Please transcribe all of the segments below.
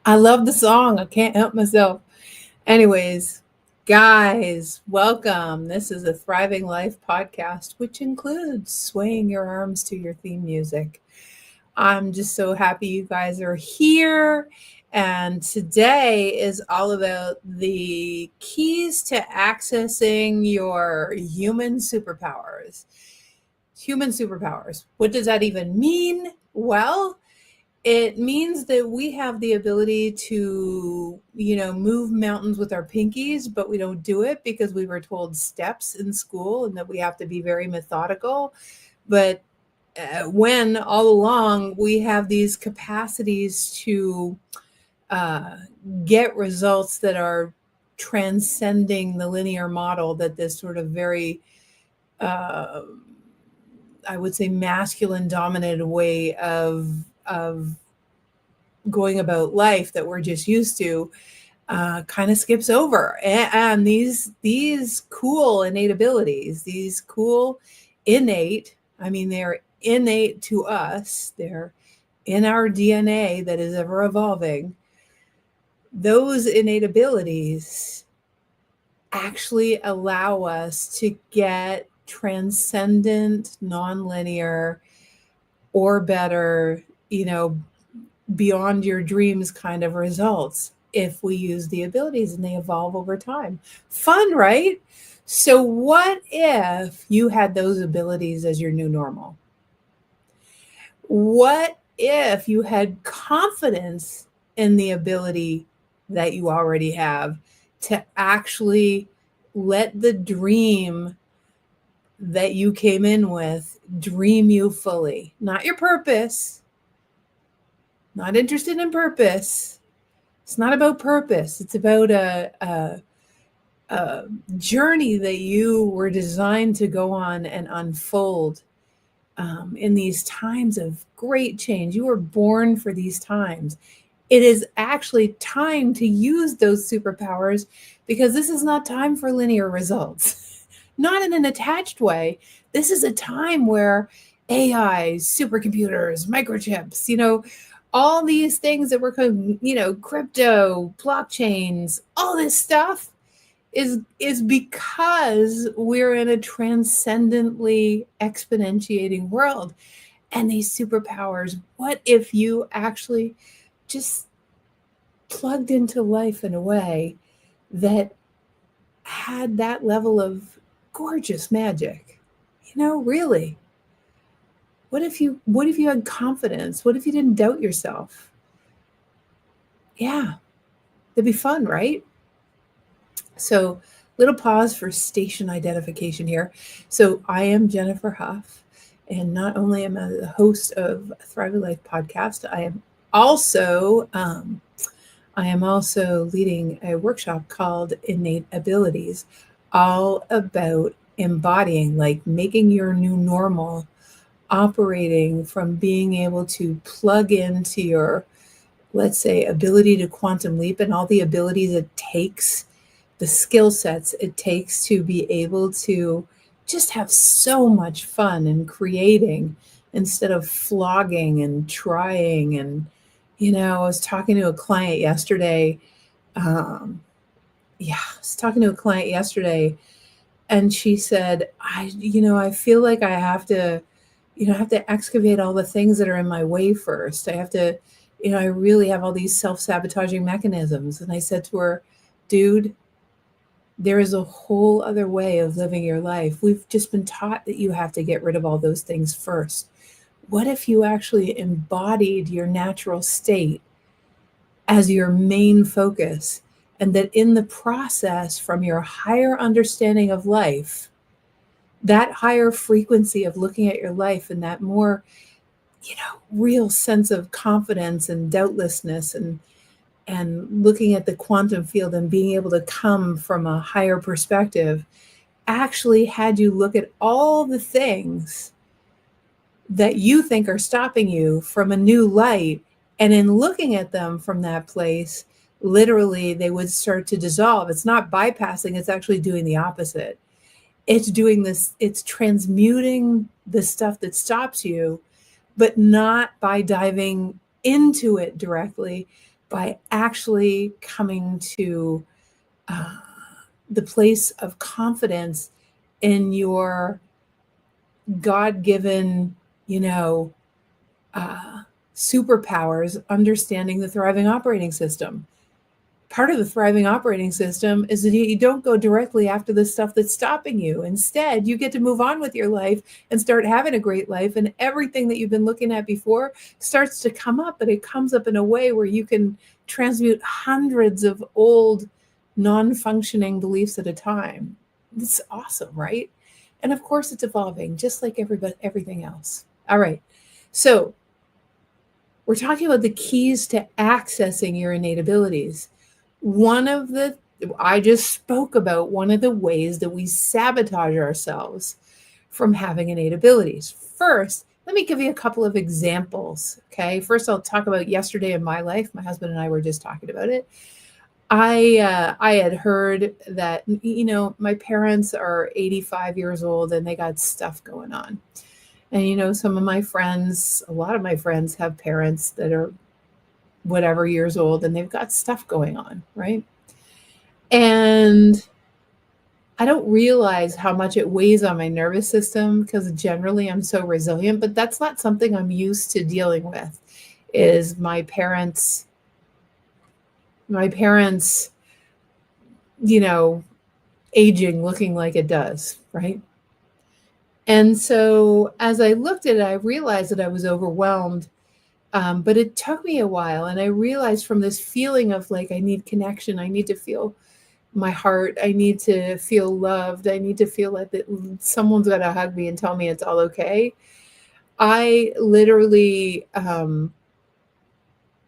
I love the song. I can't help myself. Anyways, guys, welcome. This is a Thriving Life podcast, which includes swaying your arms to your theme music. I'm just so happy you guys are here. And today is all about the keys to accessing your human superpowers. Human superpowers. What does that even mean? Well, it means that we have the ability to, move mountains with our pinkies, but we don't do it because we were told steps in school and that we have to be very methodical. But when all along we have these capacities to uh, get results that are transcending the linear model that this sort of very uh, I would say masculine dominated way of going about life that we're just used to kind of skips over. And these cool innate abilities, these cool innate, I mean, they're innate to us. They're in our DNA that is ever evolving. Those innate abilities actually allow us to get transcendent, nonlinear, or better, beyond your dreams kind of results if we use the abilities and they evolve over time. Fun, right? So, what if you had those abilities as your new normal? What if you had confidence in the ability that you already have to actually let the dream that you came in with dream you fully? Not your purpose, not interested in purpose. It's not about purpose. It's about a journey that you were designed to go on and unfold in these times of great change. You were born for these times. It is actually time to use those superpowers because this is not time for linear results, not in an attached way. This is a time where AI, supercomputers, microchips, all these things that we're, crypto, blockchains, all this stuff is because we're in a transcendently exponentiating world. And these superpowers, what if you actually just plugged into life in a way that had that level of gorgeous magic? Really. What if you had confidence? What if you didn't doubt yourself? Yeah, it'd be fun, right? So, little pause for station identification here. So, I am Jennifer Huff, and not only am I the host of Thriving Life podcast, I am also leading a workshop called Innate Abilities, all about embodying, like making your new normal, operating from being able to plug into your, let's say, ability to quantum leap and all the abilities it takes, the skill sets it takes to be able to just have so much fun and creating instead of flogging and trying. And, I was talking to a client yesterday. I was talking to a client yesterday and she said, I feel like I have to excavate all the things that are in my way first. I have to, I really have all these self-sabotaging mechanisms. And I said to her, dude, there is a whole other way of living your life. We've just been taught that you have to get rid of all those things first. What if you actually embodied your natural state as your main focus? And that in the process, from your higher understanding of life, that higher frequency of looking at your life and that more, real sense of confidence and doubtlessness and looking at the quantum field and being able to come from a higher perspective actually had you look at all the things that you think are stopping you from a new light. And in looking at them from that place, literally they would start to dissolve. It's not bypassing, it's actually doing the opposite. It's doing this, it's transmuting the stuff that stops you, but not by diving into it directly by actually coming to the place of confidence in your God-given, uh, superpowers, understanding the thriving operating system. Part of the thriving operating system is that you don't go directly after the stuff that's stopping you. Instead, you get to move on with your life and start having a great life. And everything that you've been looking at before starts to come up, but it comes up in a way where you can transmute hundreds of old, non-functioning beliefs at a time. It's awesome, right? And of course, it's evolving, just like everything else. All right. So we're talking about the keys to accessing your innate abilities. I just spoke about one of the ways that we sabotage ourselves from having innate abilities. First, let me give you a couple of examples. Okay. First, I'll talk about yesterday in my life. My husband and I were just talking about it. I had heard that, my parents are 85 years old and they got stuff going on. And, some of my friends, a lot of my friends have parents that are whatever years old and they've got stuff going on, right? And I don't realize how much it weighs on my nervous system because generally I'm so resilient, but that's not something I'm used to dealing with, is my parents, aging looking like it does, right? And so as I looked at it, I realized that I was overwhelmed. But it took me a while. And I realized from this feeling of like, I need connection, I need to feel my heart, I need to feel loved, I need to feel like that someone's going to hug me and tell me it's all okay. I literally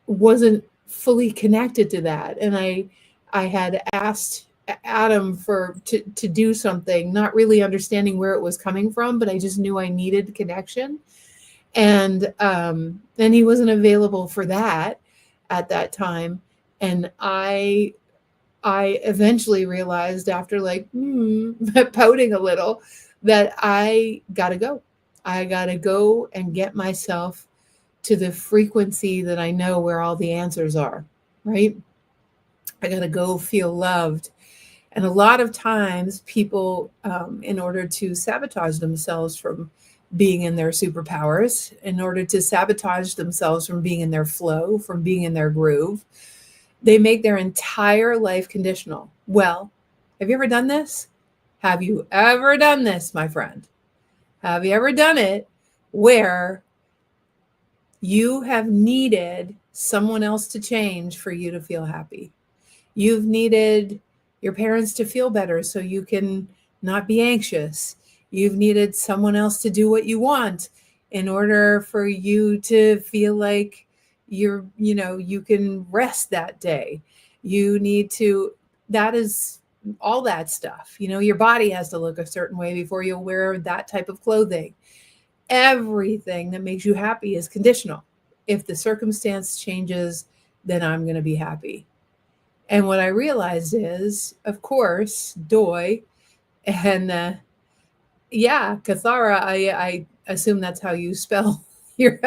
wasn't fully connected to that. And I had asked Adam to do something, not really understanding where it was coming from, but I just knew I needed connection. And then he wasn't available for that at that time. And I eventually realized after pouting a little that I gotta go. I gotta go and get myself to the frequency that I know where all the answers are, right? I gotta go feel loved. And a lot of times people, in order to sabotage themselves from being in their superpowers, in order to sabotage themselves from being in their flow, from being in their groove, they make their entire life conditional. Well, have you ever done this? Have you ever done this, my friend? Have you ever done it where you have needed someone else to change for you to feel happy? You've needed your parents to feel better so you can not be anxious. You've needed someone else to do what you want in order for you to feel like you can rest that day. That is all that stuff. Your body has to look a certain way before you'll wear that type of clothing. Everything that makes you happy is conditional. If the circumstance changes, then I'm going to be happy. And what I realized is, of course, Doi, and Kathara, I assume that's how you spell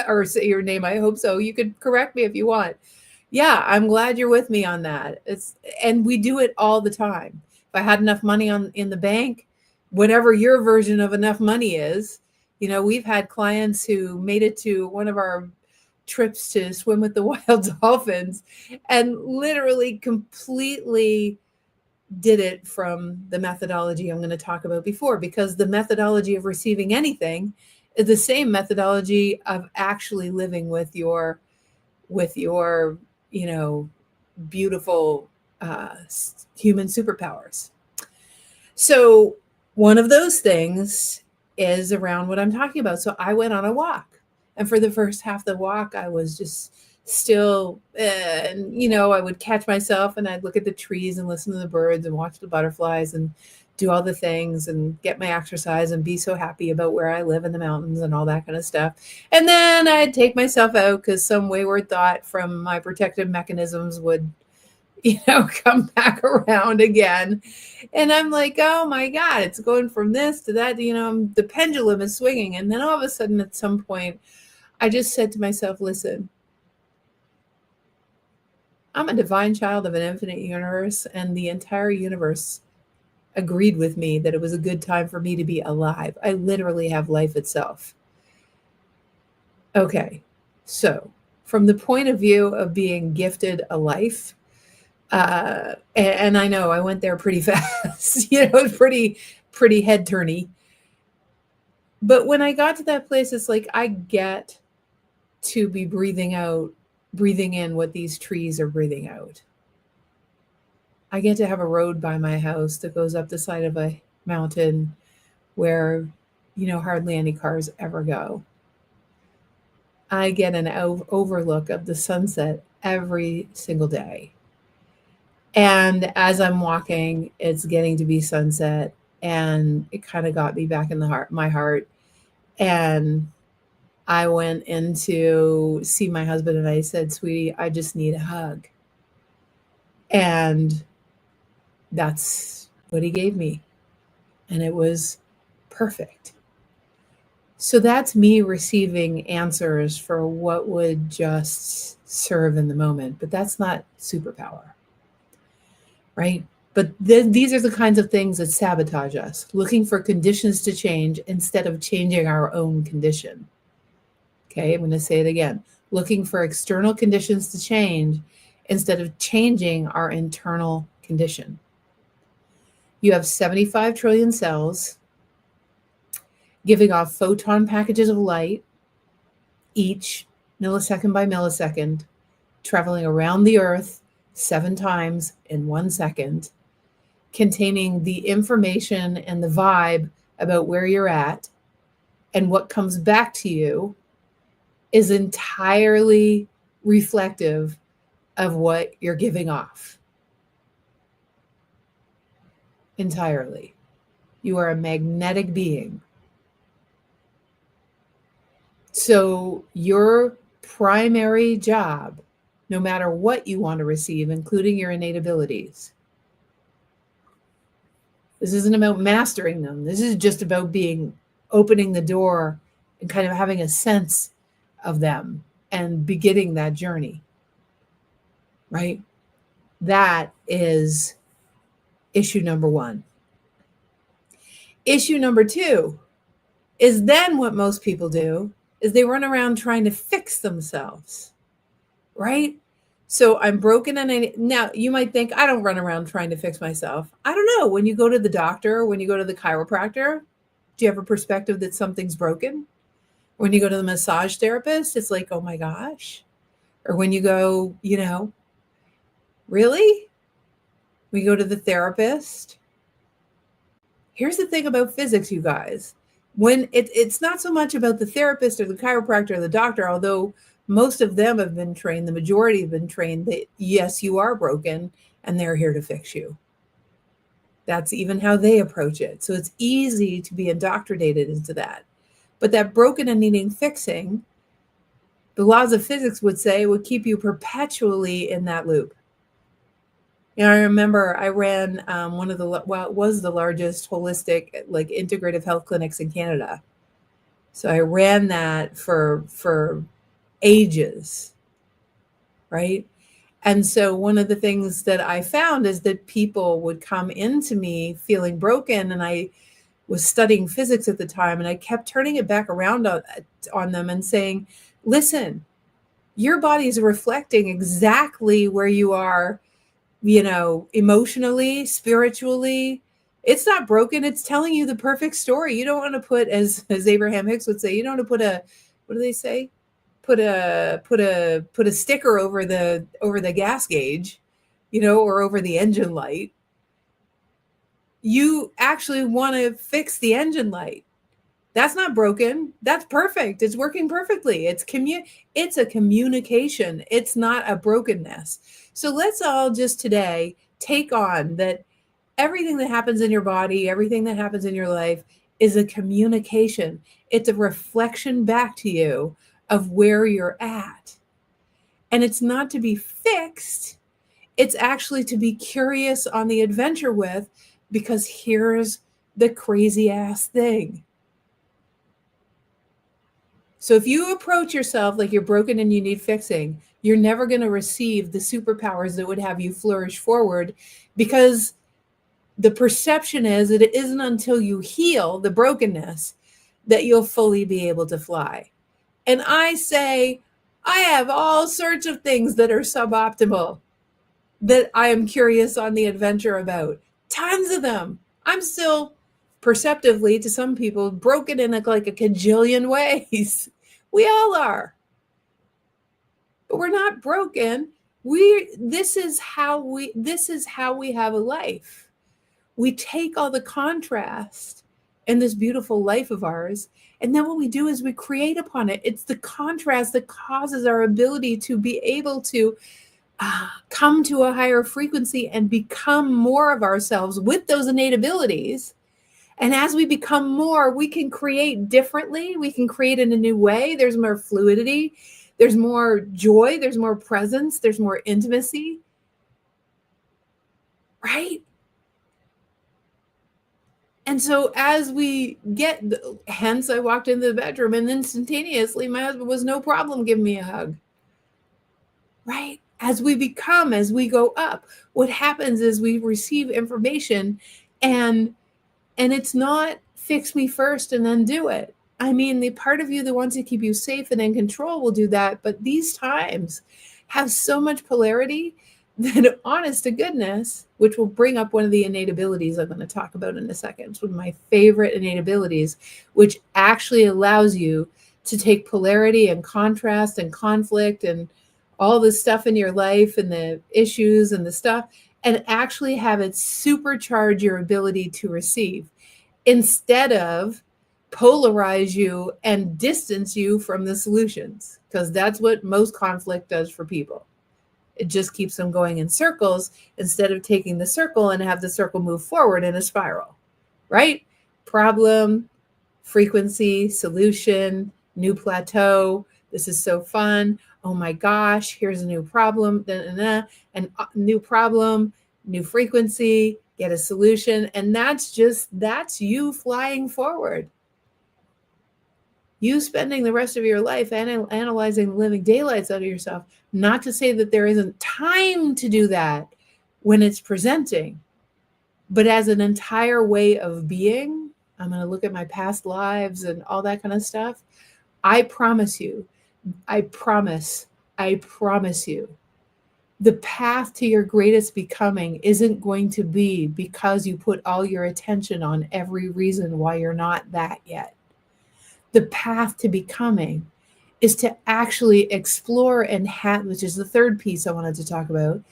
or say your name. I hope so. You could correct me if you want. Yeah, I'm glad you're with me on that. And we do it all the time. If I had enough money in the bank, whatever your version of enough money is, we've had clients who made it to one of our trips to swim with the wild dolphins and literally completely did it from the methodology I'm going to talk about before, because the methodology of receiving anything is the same methodology of actually living with your beautiful human superpowers. So one of those things is around what I'm talking about. So I went on a walk. And for the first half of the walk, I was just still, I would catch myself and I'd look at the trees and listen to the birds and watch the butterflies and do all the things and get my exercise and be so happy about where I live in the mountains and all that kind of stuff. And then I'd take myself out because some wayward thought from my protective mechanisms would, come back around again. And I'm like, oh my God, it's going from this to that, the pendulum is swinging. And then all of a sudden at some point, I just said to myself, listen, I'm a divine child of an infinite universe, and the entire universe agreed with me that it was a good time for me to be alive. I literally have life itself. Okay, so from the point of view of being gifted a life, and I know I went there pretty fast, it was pretty head turny. But when I got to that place, it's like I get to be breathing in what these trees are breathing out. I get to have a road by my house that goes up the side of a mountain where, hardly any cars ever go. I get an overlook of the sunset every single day. And as I'm walking, it's getting to be sunset, and it kind of got me back in my heart. And I went in to see my husband and I said, "Sweetie, I just need a hug." And that's what he gave me. And it was perfect. So that's me receiving answers for what would just serve in the moment. But that's not superpower, right? But these are the kinds of things that sabotage us, looking for conditions to change instead of changing our own condition. Okay, I'm going to say it again. Looking for external conditions to change instead of changing our internal condition. You have 75 trillion cells giving off photon packages of light, each millisecond by millisecond, traveling around the Earth 7 times in 1 second, containing the information and the vibe about where you're at, and what comes back to you is entirely reflective of what you're giving off. Entirely. You are a magnetic being. So your primary job, no matter what you want to receive, including your innate abilities, this isn't about mastering them. This is just about opening the door and kind of having a sense of them and beginning that journey, right? That is issue number 1. Issue number 2 is then what most people do is they run around trying to fix themselves, right? So I'm broken, and now you might think I don't run around trying to fix myself. I don't know. When you go to the doctor, when you go to the chiropractor, do you have a perspective that something's broken? When you go to the massage therapist, it's like, oh my gosh. Or when you go, really? We go to the therapist. Here's the thing about physics, you guys. When it's not so much about the therapist or the chiropractor or the doctor, although most of them have been trained, the majority have been trained that yes, you are broken and they're here to fix you. That's even how they approach it. So it's easy to be indoctrinated into that. But that broken and needing fixing, the laws of physics would say, would keep you perpetually in that loop. I remember I ran one of it was the largest holistic, like integrative health clinics in Canada. So I ran that for ages, right? And so one of the things that I found is that people would come into me feeling broken, and I was studying physics at the time, and I kept turning it back around on them and saying, listen, your body is reflecting exactly where you are, emotionally, spiritually. It's not broken. It's telling you the perfect story. You don't want to put, as Abraham Hicks would say, you don't want to put what do they say? Put a sticker over the gas gauge, or over the engine light. You actually want to fix the engine light. That's not broken. That's perfect. It's working perfectly. It's a communication. It's not a brokenness. So let's all just today take on that everything that happens in your body, everything that happens in your life is a communication. It's a reflection back to you of where you're at. And it's not to be fixed. It's actually to be curious on the adventure with, because here's the crazy ass thing. So if you approach yourself like you're broken and you need fixing, You're never going to receive the superpowers that would have you flourish forward, because the perception is that it isn't until you heal the brokenness that you'll fully be able to fly. And I say, I have all sorts of things that are suboptimal that I am curious on the adventure about. Tons of them. I'm still perceptively, to some people, broken in like a cajillion ways. We all are. But we're not broken. This is how we have a life. We take all the contrast in this beautiful life of ours, and then what we do is we create upon it. It's the contrast that causes our ability to be able to come to a higher frequency and become more of ourselves with those innate abilities. And as we become more, we can create differently. We can create in a new way. There's more fluidity. There's more joy. There's more presence. There's more intimacy. Right? And so as we get, hence I walked into the bedroom and instantaneously my husband was no problem giving me a hug. Right? As we become, as we go up, what happens is we receive information, and it's not fix me first and then do it. I mean, the part of you that wants to keep you safe and in control will do that. But these times have so much polarity that, honest to goodness, which will bring up one of the innate abilities I'm going to talk about in a second. It's one of my favorite innate abilities, which actually allows you to take polarity and contrast and conflict and all the stuff in your life and the issues and the stuff, and actually have it supercharge your ability to receive, instead of polarize you and distance you from the solutions, because that's what most conflict does for people. It just keeps them going in circles instead of taking the circle and have the circle move forward in a spiral, right? Problem, frequency, solution, new plateau. This is so fun. Oh my gosh, here's a new problem, and new problem, new frequency, get a solution. And that's you flying forward. You spending the rest of your life analyzing the living daylights out of yourself. Not to say that there isn't time to do that when it's presenting, but as an entire way of being, I'm going to look at my past lives and all that kind of stuff. I promise you, I promise you, the path to your greatest becoming isn't going to be because you put all your attention on every reason why you're not that yet. The path to becoming is to actually explore and have, which is the third piece I wanted to talk about,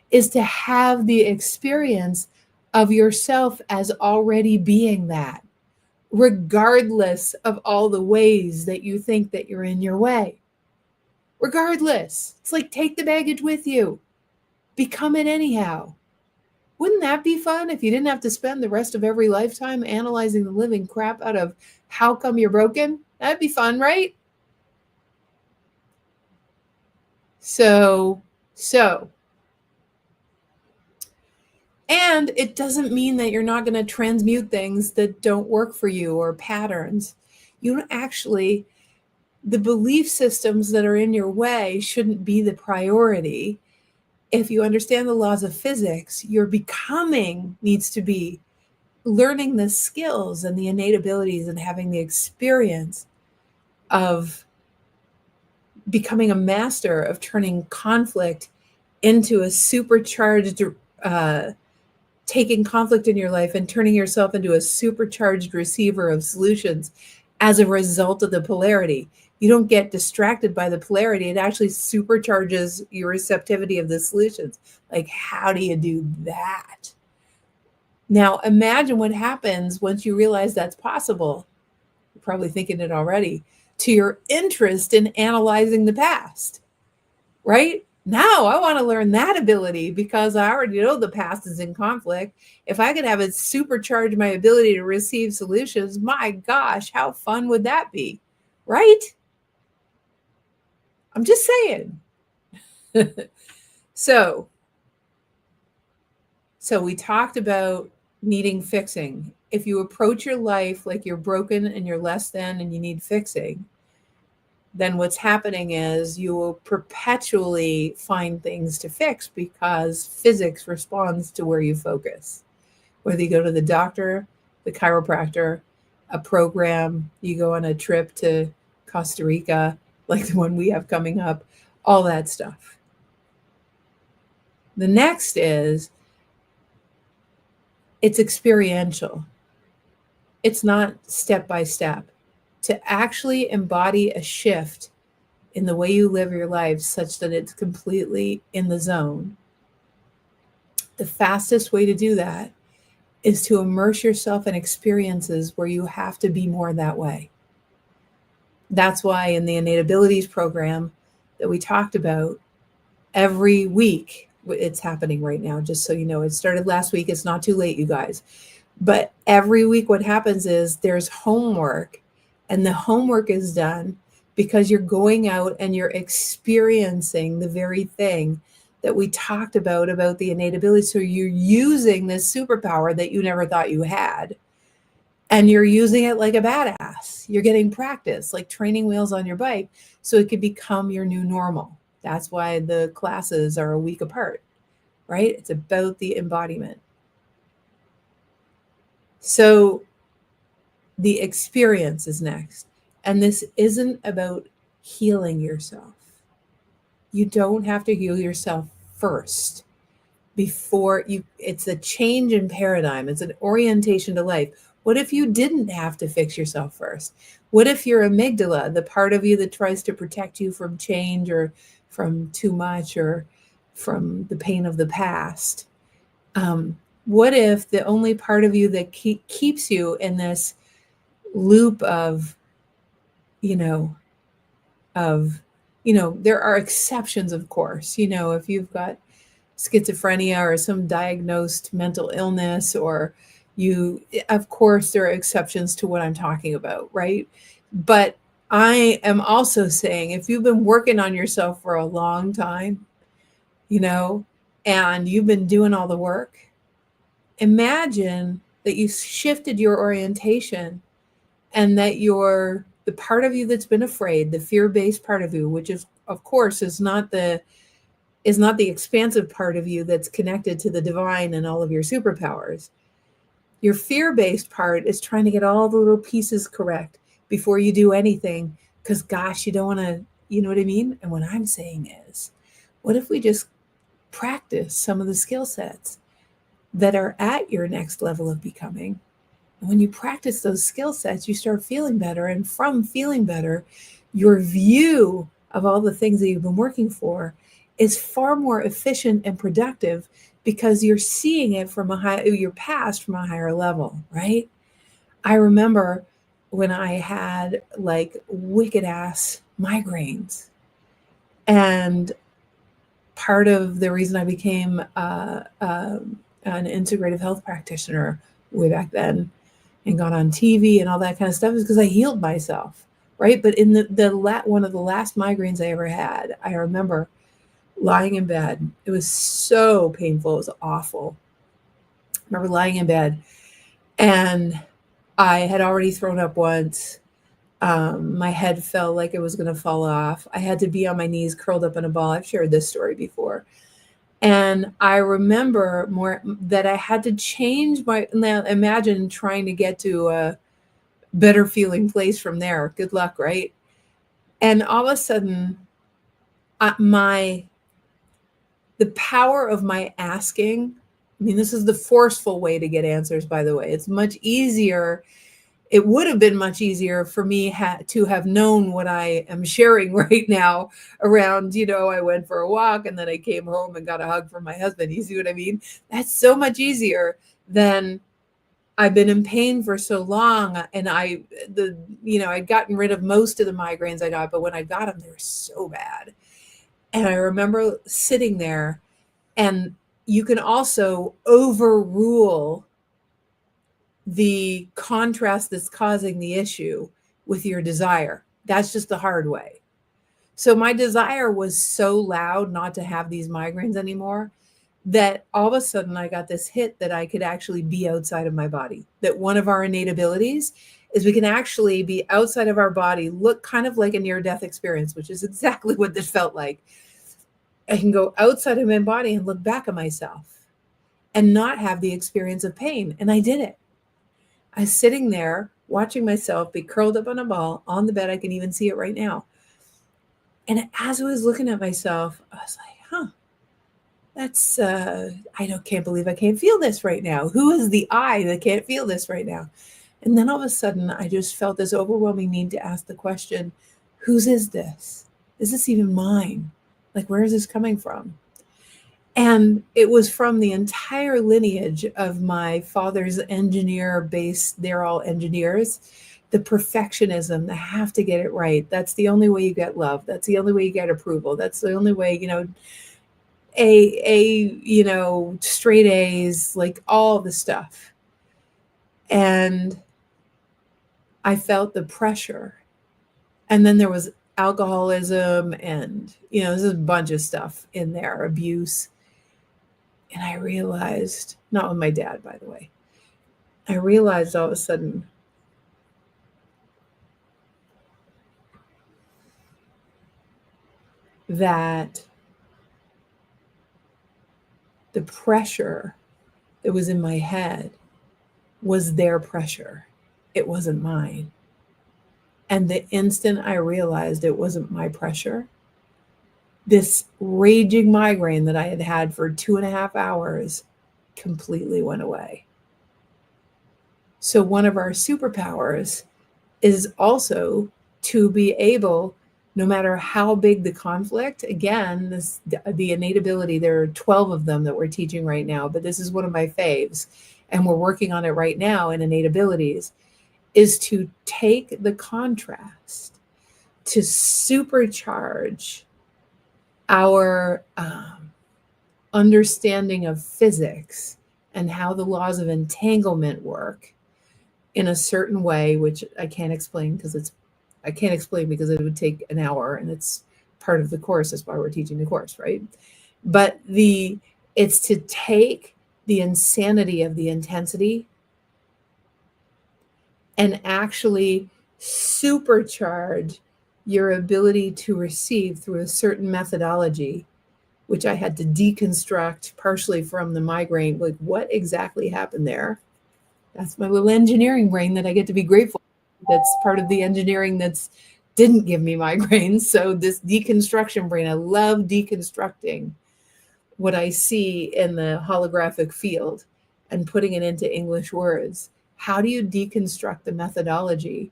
is to have the experience of yourself as already being that, regardless of all the ways that you think that you're in your way. Regardless, it's like, take the baggage with you. Become it anyhow. Wouldn't that be fun if you didn't have to spend the rest of every lifetime analyzing the living crap out of how come you're broken? That'd be fun, right? So, and it doesn't mean that you're not going to transmute things that don't work for you or patterns. You don't actually, the belief systems that are in your way shouldn't be the priority. If you understand the laws of physics, your becoming needs to be learning the skills and the innate abilities and having the experience of becoming a master of turning conflict into a supercharged, taking conflict in your life and turning yourself into a supercharged receiver of solutions as a result of the polarity. You don't get distracted by the polarity. It actually supercharges your receptivity of the solutions. Like, how do you do that? Now, imagine what happens once you realize that's possible. You're probably thinking it already, to your interest in analyzing the past, right? Now I want to learn that ability because I already know the past is in conflict. If I could have it supercharge my ability to receive solutions, my gosh, how fun would that be, right? I'm just saying. So we talked about needing fixing. If you approach your life like you're broken and you're less than and you need fixing, then what's happening is you will perpetually find things to fix because physics responds to where you focus. Whether you go to the doctor, the chiropractor, a program, you go on a trip to Costa Rica, like the one we have coming up, all that stuff. The next is it's experiential. It's not step by step. To actually embody a shift in the way you live your life such that it's completely in the zone, the fastest way to do that is to immerse yourself in experiences where you have to be more that way. That's why in the Innate Abilities program that we talked about, every week, it's happening right now, just so you know. It started last week. It's not too late, you guys. But every week what happens is there's homework, and the homework is done because you're going out and you're experiencing the very thing that we talked about the innate ability. So you're using this superpower that you never thought you had, and you're using it like a badass. You're getting practice, like training wheels on your bike, so it could become your new normal. That's why the classes are a week apart, right? It's about the embodiment. So the experience is next. And this isn't about healing yourself. You don't have to heal yourself first before you. It's a change in paradigm. It's an orientation to life. What if you didn't have to fix yourself first? What if your amygdala, the part of you that tries to protect you from change or from too much or from the pain of the past, what if the only part of you that keeps you in this loop of, there are exceptions, of course, if you've got schizophrenia or some diagnosed mental illness, or of course, there are exceptions to what I'm talking about, right? But I am also saying, if you've been working on yourself for a long time, and you've been doing all the work, imagine that you shifted your orientation and that the part of you that's been afraid, the fear-based part of you, which is, of course, is not the expansive part of you that's connected to the divine and all of your superpowers. Your fear-based part is trying to get all the little pieces correct before you do anything, because gosh, you don't want to, you know what I mean? And what I'm saying is, what if we just practice some of the skill sets that are at your next level of becoming? And when you practice those skill sets, you start feeling better. And from feeling better, your view of all the things that you've been working for is far more efficient and productive, because you're seeing it from your past from a higher level, right? I remember when I had like wicked ass migraines, and part of the reason I became an integrative health practitioner way back then and got on TV and all that kind of stuff is because I healed myself, right? But in one of the last migraines I ever had, I remember lying in bed. It was so painful. It was awful. I remember lying in bed, and I had already thrown up once. My head felt like it was going to fall off. I had to be on my knees, curled up in a ball. I've shared this story before. And I remember more that I had to change now imagine trying to get to a better feeling place from there. Good luck, right? And all of a sudden, the power of my asking, I mean, this is the forceful way to get answers, by the way. It's much easier. It would have been much easier for me to have known what I am sharing right now around, I went for a walk and then I came home and got a hug from my husband. You see what I mean? That's so much easier than I've been in pain for so long. And I'd gotten rid of most of the migraines I got, but when I got them, they were so bad. And I remember sitting there, and you can also overrule the contrast that's causing the issue with your desire. That's just the hard way. So my desire was so loud not to have these migraines anymore that all of a sudden I got this hit that I could actually be outside of my body, that one of our innate abilities is we can actually be outside of our body, look kind of like a near-death experience, which is exactly what this felt like. I can go outside of my body and look back at myself and not have the experience of pain. And I did it. I was sitting there watching myself be curled up on a ball on the bed. I can even see it right now. And as I was looking at myself, I was like, that's, can't believe I can't feel this right now. Who is the I that can't feel this right now? And then all of a sudden, I just felt this overwhelming need to ask the question, whose is this? Is this even mine? Like, where is this coming from? And it was from the entire lineage of my father's engineer base. They're all engineers. The perfectionism, the have to get it right. That's the only way you get love. That's the only way you get approval. That's the only way, straight A's, like all the stuff. And I felt the pressure. And then there was alcoholism and, there's a bunch of stuff in there, abuse. And I realized, not with my dad, by the way, I realized all of a sudden that the pressure that was in my head was their pressure. It wasn't mine. And the instant I realized it wasn't my pressure, this raging migraine that I had had for 2.5 hours completely went away. So one of our superpowers is also to be able, no matter how big the conflict, again, the innate ability, there are 12 of them that we're teaching right now, but this is one of my faves, and we're working on it right now in innate abilities, is to take the contrast, to supercharge our understanding of physics and how the laws of entanglement work in a certain way, which I can't explain because it would take an hour, and it's part of the course. That's why we're teaching the course, right? But it's to take the insanity of the intensity and actually supercharge your ability to receive through a certain methodology, which I had to deconstruct partially from the migraine. Like, what exactly happened there? That's my little engineering brain that I get to be grateful for. That's part of the engineering that's didn't give me migraines. So this deconstruction brain, I love deconstructing what I see in the holographic field and putting it into English words. How do you deconstruct the methodology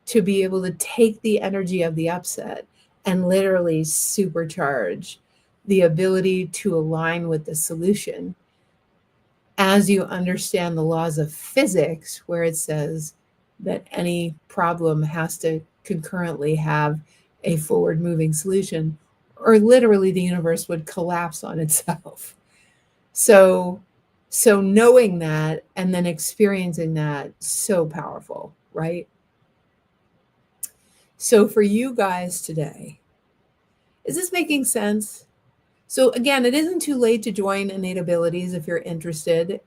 to be able to take the energy of the upset and literally supercharge the ability to align with the solution as you understand the laws of physics, where it says that any problem has to concurrently have a forward moving solution, or literally the universe would collapse on itself. So knowing that and then experiencing that, so powerful, right? So for you guys today, is this making sense? So again, it isn't too late to join Innate Abilities if you're interested.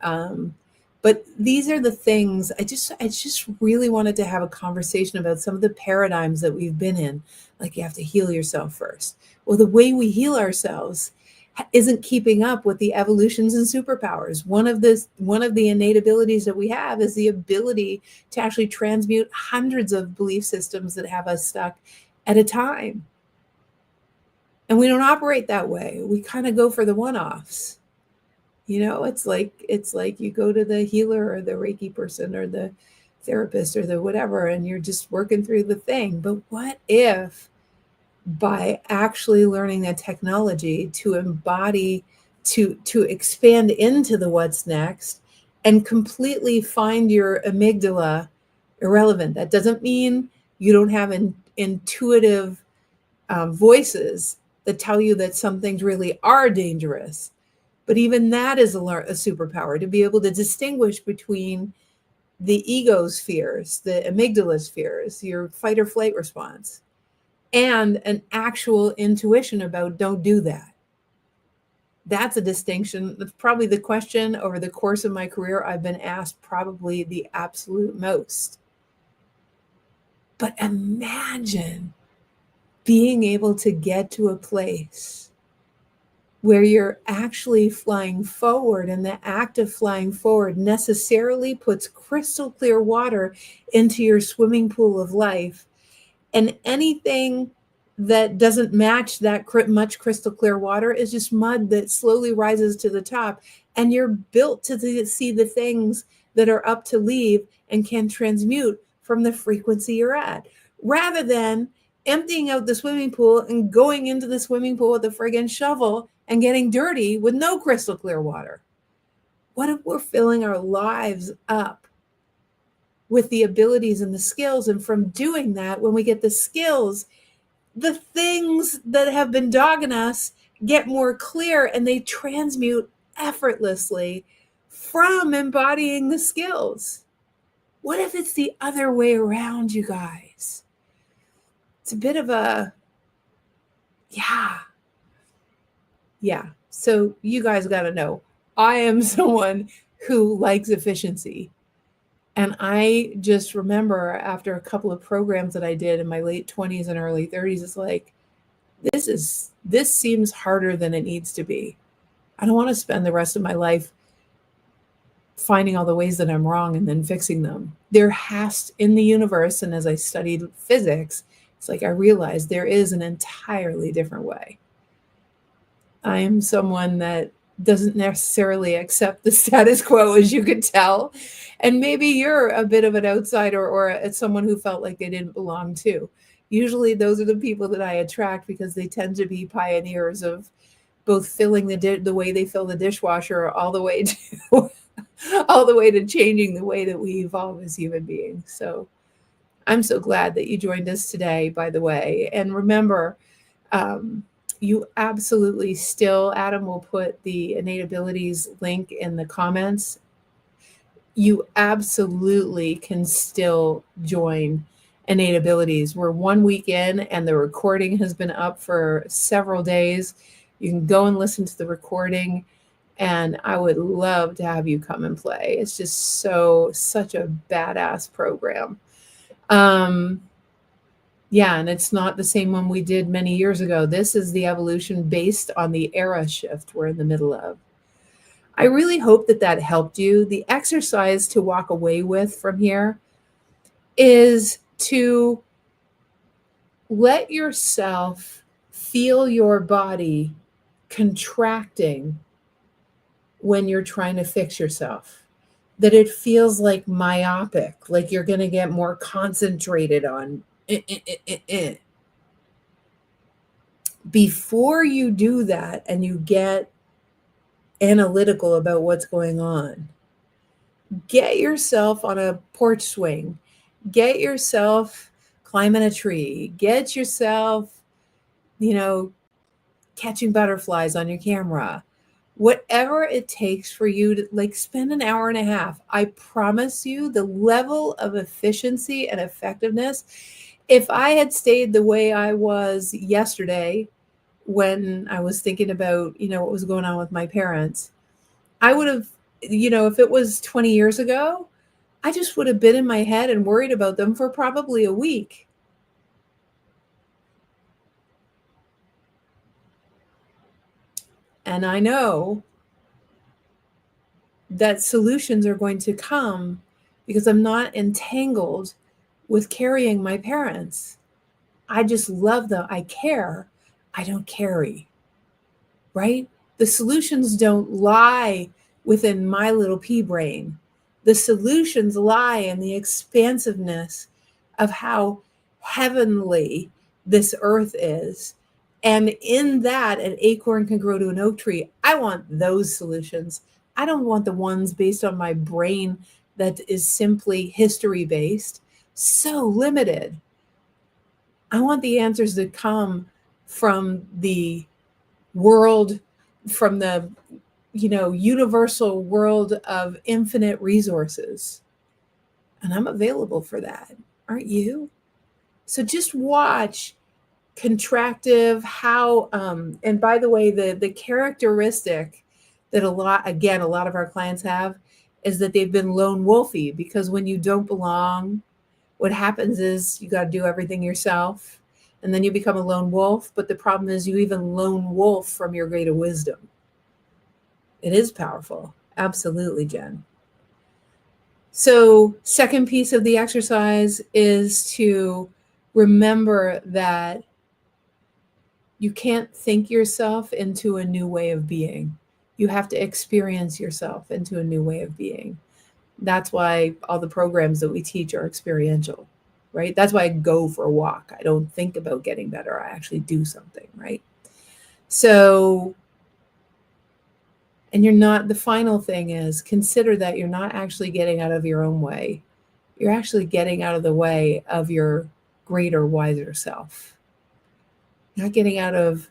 But these are the things I just really wanted to have a conversation about some of the paradigms that we've been in. Like, you have to heal yourself first. Well, the way we heal ourselves isn't keeping up with the evolutions and superpowers. One of the innate abilities that we have is the ability to actually transmute hundreds of belief systems that have us stuck at a time. And we don't operate that way. We kind of go for the one-offs. It's like you go to the healer or the Reiki person or the therapist or the whatever, and you're just working through the thing. But what if by actually learning that technology to embody, to expand into the what's next and completely find your amygdala irrelevant? That doesn't mean you don't have intuitive voices that tell you that some things really are dangerous. But even that is a superpower, to be able to distinguish between the ego's fears, the amygdala's fears, your fight or flight response, and an actual intuition about don't do that. That's a distinction. That's probably the question over the course of my career I've been asked probably the absolute most. But imagine being able to get to a place where you're actually flying forward, and the act of flying forward necessarily puts crystal clear water into your swimming pool of life. And anything that doesn't match that much crystal clear water is just mud that slowly rises to the top. And you're built to see the things that are up to leave and can transmute from the frequency you're at, rather than emptying out the swimming pool and going into the swimming pool with a friggin' shovel and getting dirty with no crystal clear water. What if we're filling our lives up with the abilities and the skills? And from doing that, when we get the skills, the things that have been dogging us get more clear, and they transmute effortlessly from embodying the skills. What if it's the other way around, you guys? It's a bit of a, yeah. So you guys got to know, I am someone who likes efficiency. And I just remember after a couple of programs that I did in my late 20s and early 30s, it's like, this seems harder than it needs to be. I don't want to spend the rest of my life finding all the ways that I'm wrong and then fixing them. There has, in the universe, and as I studied physics, it's like I realized there is an entirely different way. I am someone that doesn't necessarily accept the status quo, as you could tell. And maybe you're a bit of an outsider, or it's someone who felt like they didn't belong too. Usually those are the people that I attract, because they tend to be pioneers of both filling the way they fill the dishwasher, all the way to all the way to changing the way that we evolve as human beings. So I'm so glad that you joined us today, by the way. And remember, you absolutely still, Adam will put the Innate Abilities link in the comments. You absolutely can still join Innate Abilities. We're 1 week in, and the recording has been up for several days. You can go and listen to the recording, and I would love to have you come and play. It's just such a badass program. Yeah, and it's not the same one we did many years ago. This is the evolution based on the era shift we're in the middle of. I really hope that helped you. The exercise to walk away with from here is to let yourself feel your body contracting when you're trying to fix yourself. That it feels like myopic, like you're going to get more concentrated on Before you do that and you get analytical about what's going on, get yourself on a porch swing, get yourself climbing a tree, get yourself, catching butterflies on your camera, whatever it takes for you to spend an hour and a half. I promise you the level of efficiency and effectiveness. If I had stayed the way I was yesterday when I was thinking about, what was going on with my parents, I would have, if it was 20 years ago, I just would have been in my head and worried about them for probably a week. And I know that solutions are going to come because I'm not entangled with carrying my parents. I just love them. I care. I don't carry, right? The solutions don't lie within my little pea brain. The solutions lie in the expansiveness of how heavenly this earth is. And in that, an acorn can grow to an oak tree. I want those solutions. I don't want the ones based on my brain that is simply history based, so limited. I want the answers that come from the world, from the universal world of infinite resources. And I'm available for that. Aren't you? So just watch contractive, how, and by the way, the characteristic that a lot of our clients have is that they've been lone wolfy, because when you don't belong, What happens is you got to do everything yourself, and then you become a lone wolf. But the problem is you even lone wolf from your greater wisdom. It is powerful. Absolutely, Jen. So, second piece of the exercise is to remember that you can't think yourself into a new way of being. You have to experience yourself into a new way of being. That's why all the programs that we teach are experiential, right? That's why I go for a walk. I don't think about getting better. I actually do something, right? So, and you're not, the final thing is consider that you're not actually getting out of your own way. You're actually getting out of the way of your greater, wiser self. You're not getting out of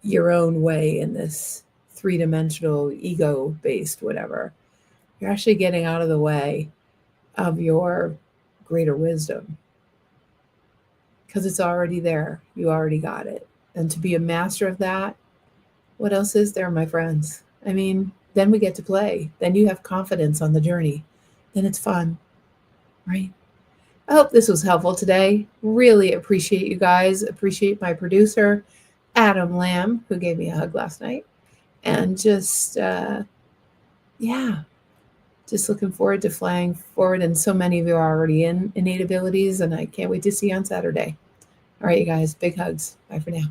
your own way in this three-dimensional, ego-based whatever. You're actually getting out of the way of your greater wisdom because it's already there. You already got it. And to be a master of that, what else is there, my friends? I mean, then we get to play. Then you have confidence on the journey. Then it's fun, right? I hope this was helpful today. Really appreciate you guys. Appreciate my producer, Adam Lamb, who gave me a hug last night. And just, yeah, just looking forward to flying forward. And so many of you are already in innate abilities, and I can't wait to see you on Saturday. All right, you guys, big hugs. Bye for now.